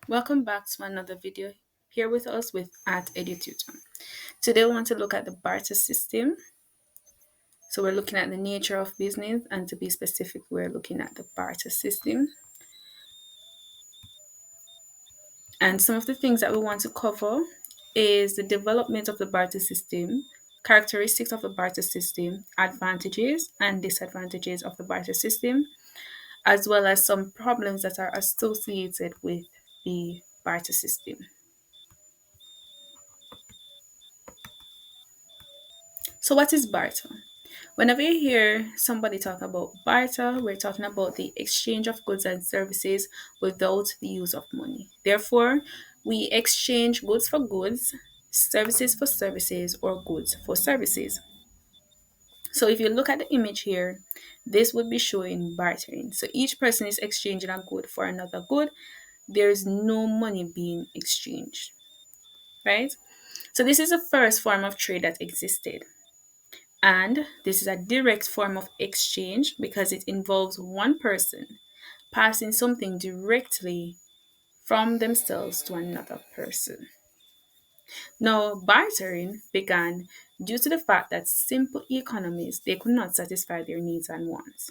Welcome back to another video here with us with at EDU-Tutor. Today we want to look at the barter system. So we're looking at the nature of business, and to be specific, we're looking at the barter system. And some of the things that we want to cover is the development of the barter system, characteristics of the barter system, advantages and disadvantages of the barter system, as well as some problems that are associated with the barter system. So what is barter? Whenever you hear somebody talk about barter, we're talking about the exchange of goods and services without the use of money. Therefore, we exchange goods for goods, services for services, or goods for services. So if you look at the image here, this would be showing bartering. So each person is exchanging a good for another good. There is no money being exchanged, right? So this is the first form of trade that existed. And this is a direct form of exchange because it involves one person passing something directly from themselves to another person. Now, bartering began due to the fact that simple economies they could not satisfy their needs and wants,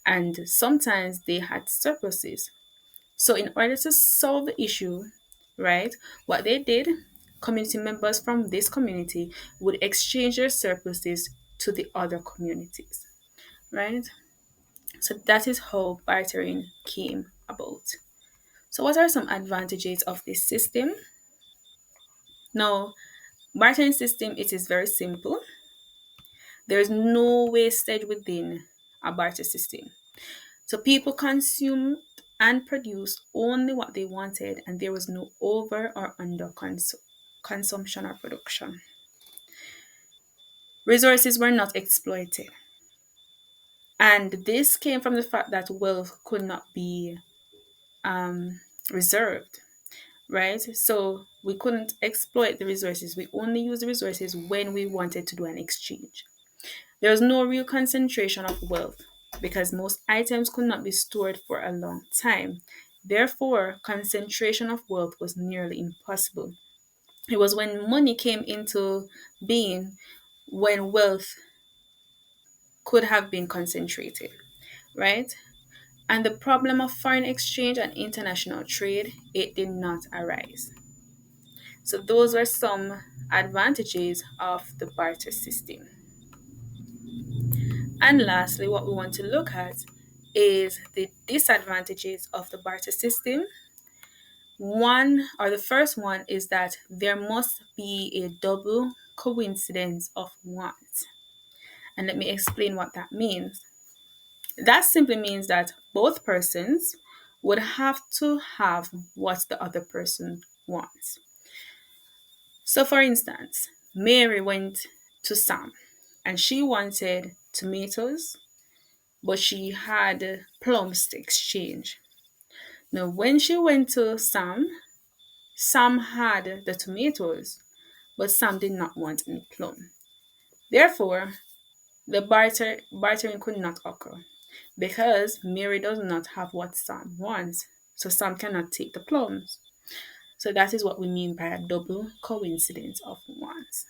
and sometimes they had surpluses. So, in order to solve the issue, right, what they did, community members from this community would exchange their surpluses to the other communities, right? So, that is how bartering came about. So, what are some advantages of this system? Now, bartering system it is very simple. There is no wastage within a barter system. So people consumed and produced only what they wanted, and there was no over or under consumption or production. Resources were not exploited. And this came from the fact that wealth could not be reserved, right? So we couldn't exploit the resources. We only used the resources when we wanted to do an exchange. There was no real concentration of wealth because most items could not be stored for a long time. Therefore, concentration of wealth was nearly impossible. It was when money came into being when wealth could have been concentrated, right? And the problem of foreign exchange and international trade, it did not arise. So those were some advantages of the barter system. And lastly, what we want to look at is the disadvantages of the barter system. One, or the first one, is that there must be a double coincidence of wants. And let me explain what that means. That simply means that both persons would have to have what the other person wants. So, for instance, Mary went to Sam and she wanted tomatoes, but she had plums to exchange. Now, when she went to Sam, Sam had the tomatoes, but Sam did not want any plum. Therefore, the bartering could not occur because Mary does not have what Sam wants, so Sam cannot take the plums. So that is what we mean by a double coincidence of wants.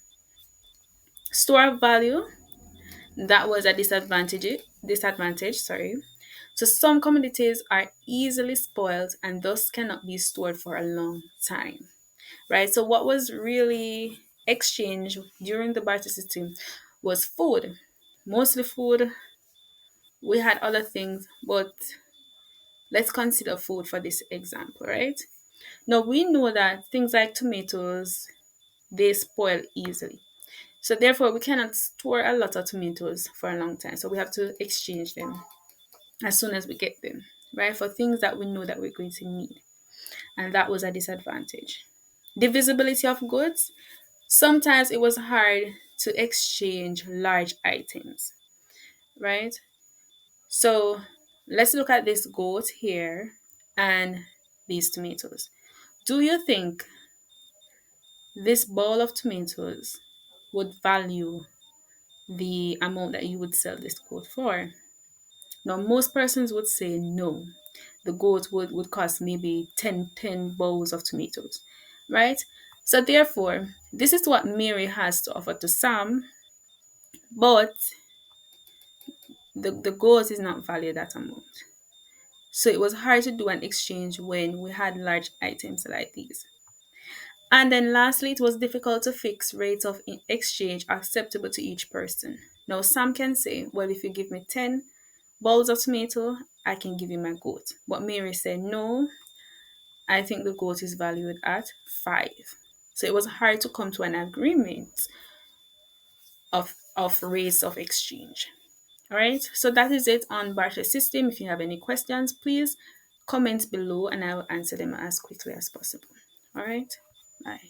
Store of value, that was a disadvantage, sorry. So some commodities are easily spoiled and thus cannot be stored for a long time, right? So what was really exchanged during the barter system was food, mostly food. We had other things, but let's consider food for this example, right? Now we know that things like tomatoes, they spoil easily. So therefore we cannot store a lot of tomatoes for a long time. So we have to exchange them as soon as we get them, right? For things that we know that we're going to need. And that was a disadvantage. Divisibility of goods. Sometimes it was hard to exchange large items, right? So let's look at this goat here and these tomatoes. Do you think this bowl of tomatoes would value the amount that you would sell this goat for? Now, most persons would say no, the goat would cost maybe 10 bowls of tomatoes, right? So therefore, this is what Mary has to offer to Sam, but the goat is not valued that amount. So it was hard to do an exchange when we had large items like these. And then lastly, it was difficult to fix rates of exchange acceptable to each person. Now, Sam can say, well, if you give me 10 bowls of tomato, I can give you my goat. But Mary said, no, I think the goat is valued at 5. So it was hard to come to an agreement of rates of exchange. All right, so that is it on barter system. If you have any questions, please comment below and I will answer them as quickly as possible. All right, bye.